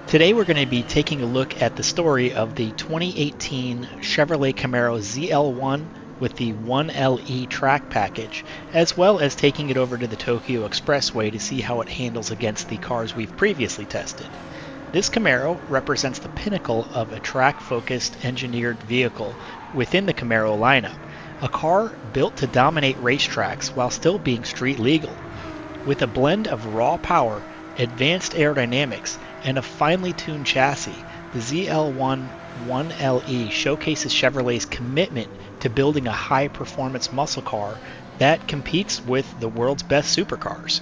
Today we're going to be taking a look at the story of the 2018 Chevrolet Camaro ZL1 with the 1LE track package, as well as taking it over to the Tokyo Expressway to see how it handles against the cars we've previously tested. This Camaro represents the pinnacle of a track-focused engineered vehicle within the Camaro lineup, a car built to dominate racetracks while still being street legal. With a blend of raw power, advanced aerodynamics, and a finely tuned chassis, the ZL1 1LE showcases Chevrolet's commitment to building a high-performance muscle car that competes with the world's best supercars.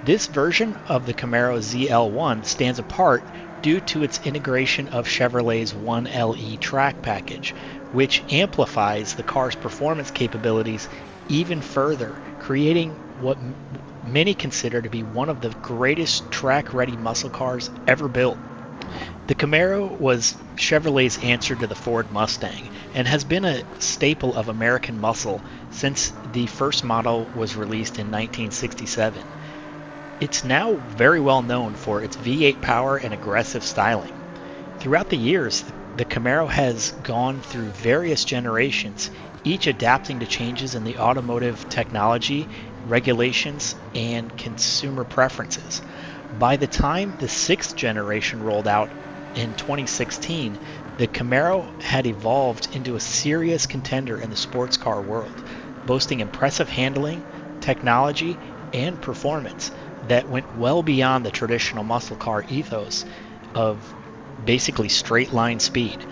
This version of the Camaro ZL1 stands apart due to its integration of Chevrolet's 1LE track package, which amplifies the car's performance capabilities even further, creating what many consider to be one of the greatest track-ready muscle cars ever built. The Camaro was Chevrolet's answer to the Ford Mustang and has been a staple of American muscle since the first model was released in 1967. It's now very well known for its V8 power and aggressive styling. Throughout the years, the Camaro has gone through various generations, each adapting to changes in the automotive technology, regulations, and consumer preferences. By the time the sixth generation rolled out in 2016, the Camaro had evolved into a serious contender in the sports car world, boasting impressive handling, technology, and performance that went well beyond the traditional muscle car ethos of basically straight line speed.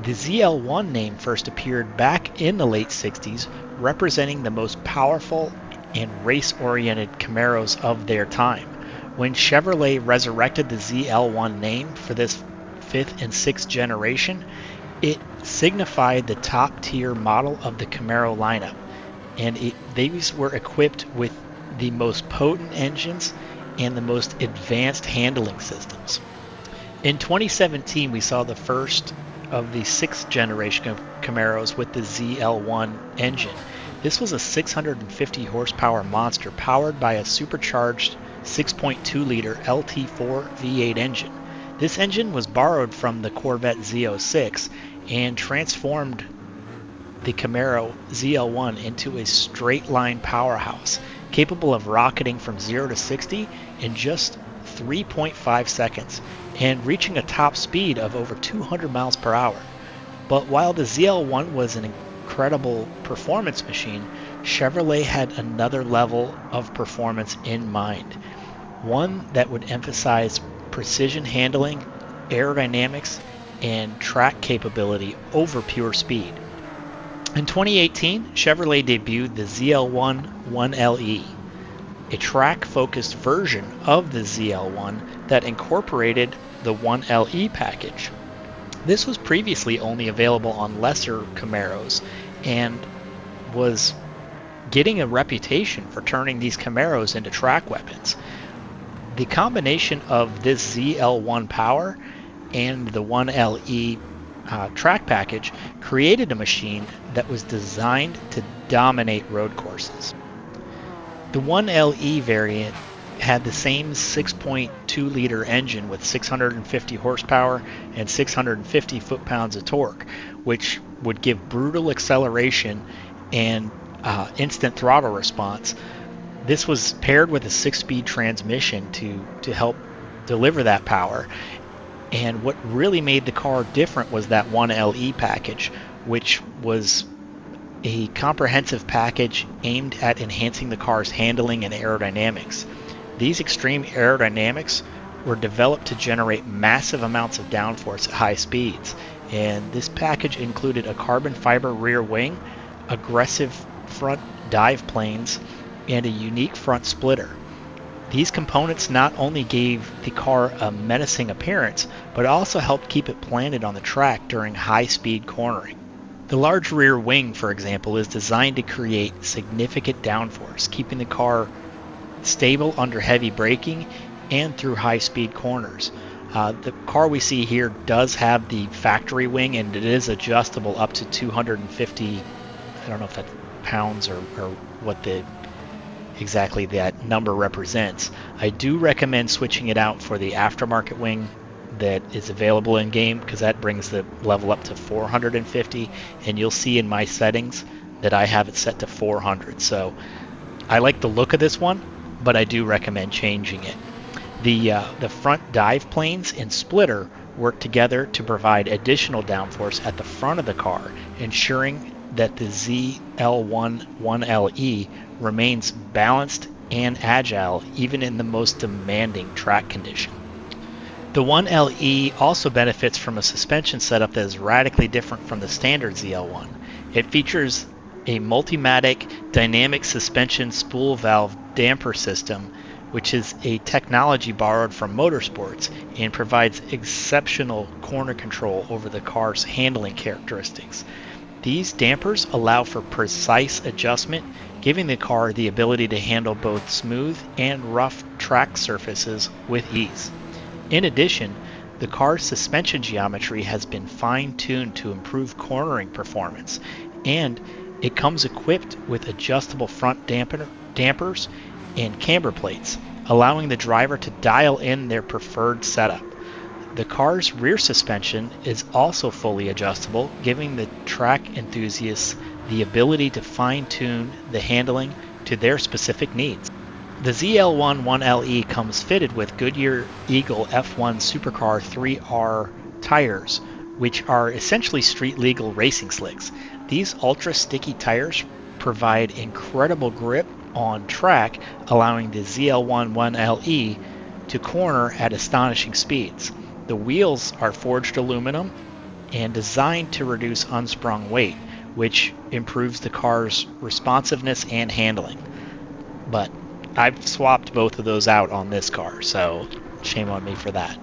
The ZL1 name first appeared back in the late 60s, representing the most powerful and race-oriented Camaros of their time. When Chevrolet resurrected the ZL1 name for this fifth and sixth generation, it signified the top-tier model of the Camaro lineup, and these were equipped with the most potent engines and the most advanced handling systems. In 2017, we saw the first of the sixth generation of Camaros with the ZL1 engine. This was a 650 horsepower monster powered by a supercharged 6.2 liter LT4 V8 engine. This engine was borrowed from the Corvette Z06 and transformed the Camaro ZL1 into a straight line powerhouse, capable of rocketing from 0 to 60 in just 3.5 seconds and reaching a top speed of over 200 miles per hour. But while the ZL1 was an incredible performance machine, Chevrolet had another level of performance in mind, one that would emphasize precision handling, aerodynamics, and track capability over pure speed. In 2018, Chevrolet debuted the ZL1 1LE, a track-focused version of the ZL1 that incorporated the 1LE package. This was previously only available on lesser Camaros and was getting a reputation for turning these Camaros into track weapons. The combination of this ZL1 power and the 1LE track package created a machine that was designed to dominate road courses. The 1LE variant had the same 6.2 liter engine with 650 horsepower and 650 foot-pounds of torque, which would give brutal acceleration and instant throttle response. This was paired with a 6-speed transmission to help deliver that power. And what really made the car different was that 1LE package, which was a comprehensive package aimed at enhancing the car's handling and aerodynamics. These extreme aerodynamics were developed to generate massive amounts of downforce at high speeds, and this package included a carbon fiber rear wing, aggressive front dive planes, and a unique front splitter. These components not only gave the car a menacing appearance, but also helped keep it planted on the track during high-speed cornering. The large rear wing, for example, is designed to create significant downforce, keeping the car stable under heavy braking and through high-speed corners. The car we see here does have the factory wing, and it is adjustable up to 250, I don't know if that's pounds or what exactly that number represents. I do recommend switching it out for the aftermarket wing that is available in game, because that brings the level up to 450, and you'll see in my settings that I have it set to 400. So I like the look of this one, but I do recommend changing it. The front dive planes and splitter work together to provide additional downforce at the front of the car, ensuring that the ZL1 1LE remains balanced and agile even in the most demanding track condition. The 1LE also benefits from a suspension setup that is radically different from the standard ZL1. It features a Multimatic dynamic suspension spool valve damper system, which is a technology borrowed from motorsports and provides exceptional corner control over the car's handling characteristics. These dampers allow for precise adjustment, giving the car the ability to handle both smooth and rough track surfaces with ease. In addition, the car's suspension geometry has been fine-tuned to improve cornering performance, and it comes equipped with adjustable front dampers and camber plates, allowing the driver to dial in their preferred setup. The car's rear suspension is also fully adjustable, giving the track enthusiasts the ability to fine-tune the handling to their specific needs. The ZL1 1LE comes fitted with Goodyear Eagle F1 Supercar 3R tires, which are essentially street-legal racing slicks. These ultra-sticky tires provide incredible grip on track, allowing the ZL1 1LE to corner at astonishing speeds. The wheels are forged aluminum and designed to reduce unsprung weight, which improves the car's responsiveness and handling. But I've swapped both of those out on this car, so shame on me for that.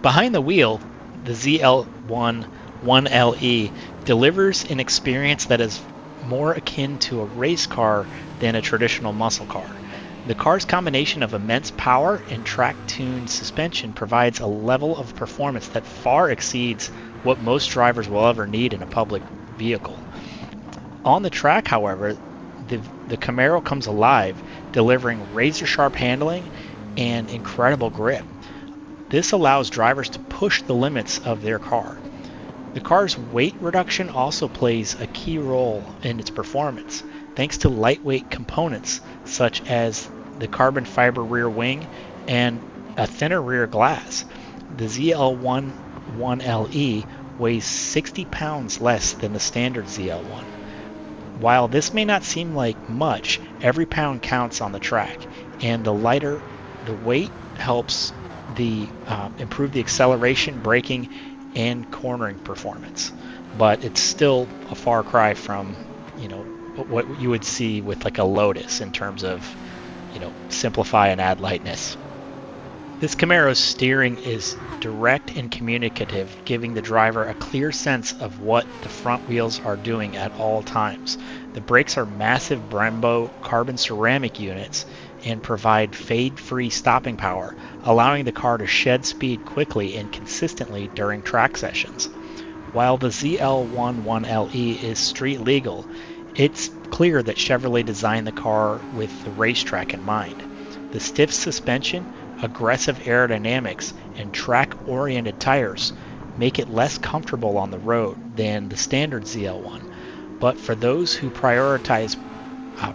Behind the wheel, the ZL1 1LE delivers an experience that is more akin to a race car than a traditional muscle car. The car's combination of immense power and track-tuned suspension provides a level of performance that far exceeds what most drivers will ever need in a public vehicle. On the track, however, the Camaro comes alive, delivering razor-sharp handling and incredible grip. This allows drivers to push the limits of their car. The car's weight reduction also plays a key role in its performance, thanks to lightweight components such as the carbon fiber rear wing and a thinner rear glass. The ZL1 1LE weighs 60 pounds less than the standard ZL1. While this may not seem like much, every pound counts on the track, and the lighter the weight helps improve the acceleration, braking, and cornering performance. But it's still a far cry from, what you would see with like a Lotus in terms of, simplify and add lightness. This Camaro's steering is direct and communicative, giving the driver a clear sense of what the front wheels are doing at all times. The brakes are massive Brembo carbon ceramic units and provide fade-free stopping power, allowing the car to shed speed quickly and consistently during track sessions. While the ZL1 1LE is street legal, it's clear that Chevrolet designed the car with the racetrack in mind. The stiff suspension, aggressive aerodynamics, and track-oriented tires make it less comfortable on the road than the standard ZL1. But for those who prioritize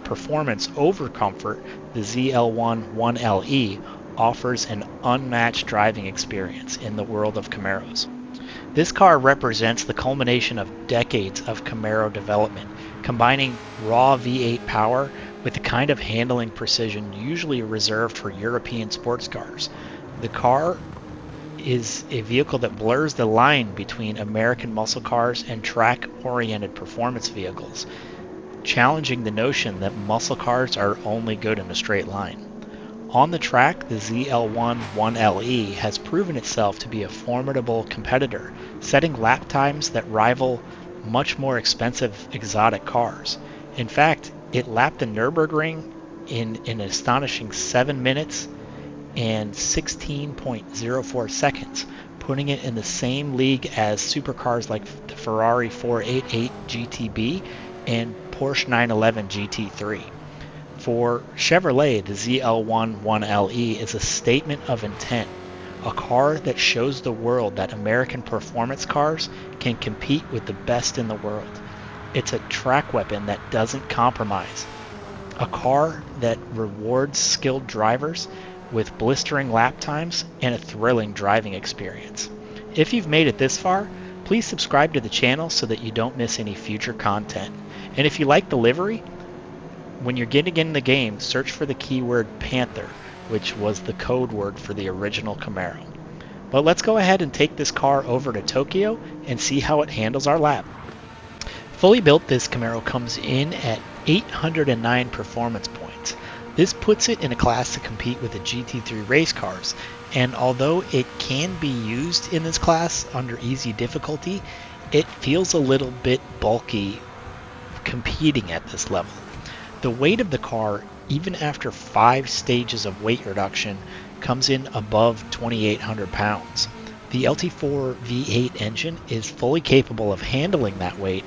performance over comfort, the ZL1 1LE offers an unmatched driving experience in the world of Camaros. This car represents the culmination of decades of Camaro development, combining raw V8 power with the kind of handling precision usually reserved for European sports cars. The car is a vehicle that blurs the line between American muscle cars and track-oriented performance vehicles, challenging the notion that muscle cars are only good in a straight line. On the track, the ZL1 1LE has proven itself to be a formidable competitor, setting lap times that rival much more expensive exotic cars. In fact, it lapped the Nürburgring in an astonishing 7 minutes and 16.04 seconds, putting it in the same league as supercars like the Ferrari 488 GTB and Porsche 911 GT3. For Chevrolet, the ZL1 1LE is a statement of intent. a car that shows the world that American performance cars can compete with the best in the world. It's a track weapon that doesn't compromise. A car that rewards skilled drivers with blistering lap times and a thrilling driving experience. If you've made it this far, please subscribe to the channel so that you don't miss any future content. And if you like the livery, when you're getting in the game, search for the keyword Panther, which was the code word for the original Camaro. But let's go ahead and take this car over to Tokyo and see how it handles our lap. Fully built, this Camaro comes in at 809 performance points. This puts it in a class to compete with the GT3 race cars, and although it can be used in this class under easy difficulty, it feels a little bit bulky competing at this level. The weight of the car, even after 5 stages of weight reduction, comes in above 2,800 pounds. The LT4 V8 engine is fully capable of handling that weight,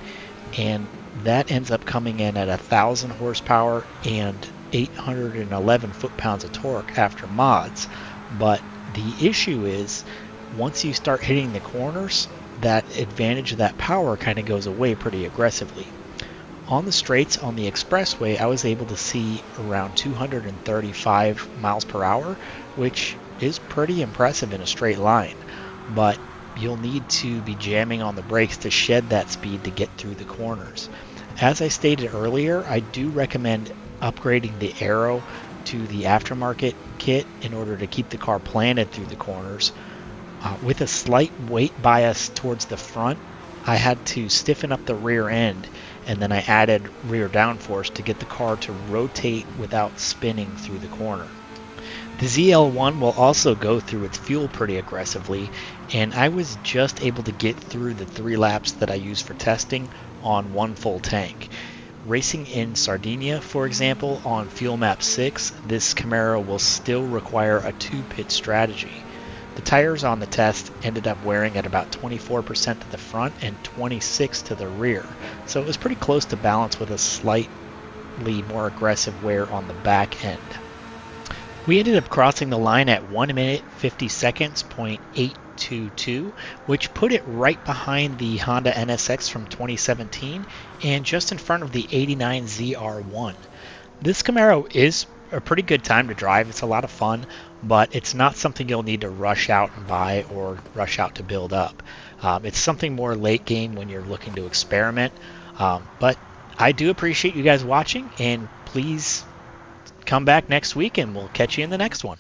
and that ends up coming in at 1,000 horsepower and 811 foot-pounds of torque after mods. But the issue is, once you start hitting the corners, that advantage of that power kind of goes away pretty aggressively. On the straights on the expressway, I was able to see around 235 miles per hour, which is pretty impressive in a straight line. But you'll need to be jamming on the brakes to shed that speed to get through the corners. As I stated earlier, I do recommend upgrading the aero to the aftermarket kit in order to keep the car planted through the corners. With a slight weight bias towards the front, I had to stiffen up the rear end, and then I added rear downforce to get the car to rotate without spinning through the corner. The ZL1 will also go through its fuel pretty aggressively, and I was just able to get through the 3 laps that I used for testing on 1 full tank. Racing in Sardinia, for example, on fuel map 6, this Camaro will still require a 2-pit strategy. The tires on the test ended up wearing at about 24% to the front and 26% to the rear, so it was pretty close to balance with a slightly more aggressive wear on the back end. We ended up crossing the line at 1 minute 50 seconds, .822, which put it right behind the Honda NSX from 2017 and just in front of the 89 ZR1. This Camaro is a pretty good time to drive. It's a lot of fun, but it's not something you'll need to rush out and buy or rush out to build up. It's something more late game when you're looking to experiment. But I do appreciate you guys watching, and please come back next week and we'll catch you in the next one.